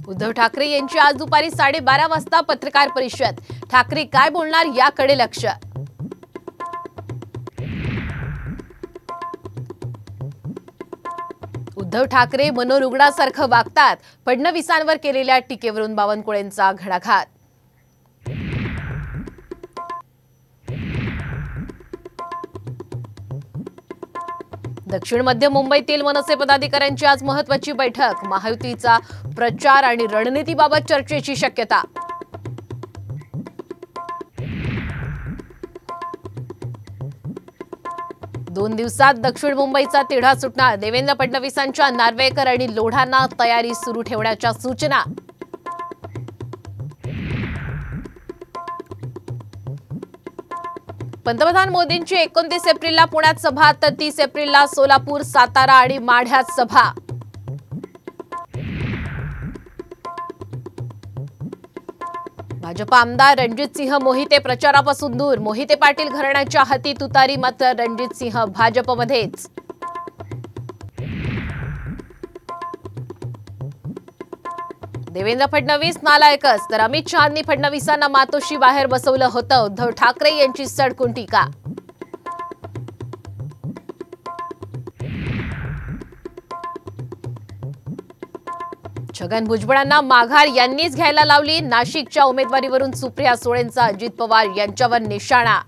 उद्धव ठाकरे यांची आज दुपारी 12:30 वाजता पत्रकार परिषद। ठाकरे काय बोलणार याकडे लक्ष। उद्धव ठाकरे मनोरुग्णासारखं वागतात। फडणवीसांवर केलेल्या टीकेवरून बावनकुळेंचा घणाघात। दक्षिण मध्य मुंबईतील मनसे पदाधिकाऱ्यांची आज महत्त्वाची बैठक। महायुतीचा प्रचार आणि रणनीतीबाबत चर्चेची शक्यता। दोन दिवसात दक्षिण मुंबईचा तिढा सुटणार। देवेंद्र फडणवीसांच्या नार्वेकर आणि लोढांना तयारी सुरू ठेवण्याच्या सूचना। पंतप्रधान मोदींची 29 एप्रिलला पुण्यात सभा, तर 30 एप्रिलला सोलापूर, सातारा आणि माढ्यात सभा। भाजप आमदार रणजितसिंह मोहिते प्रचारापासून दूर। मोहिते पाटील घराण्याच्या हाती तुतारी, मात्र रणजितसिंह भाजपमध्येच। देवेंद्र फडणवीस नालायकच, तर अमित शहांनी फडणवीसांना मातोश्री बाहेर बसवलं होतं। उद्धव ठाकरे यांची सडकून टीका। छगन भुजबळांना माघार यांनीच घ्यायला लावली। नाशिकच्या उमेदवारीवरून सुप्रिया सुळेंचा अजित पवार यांच्यावर निशाणा।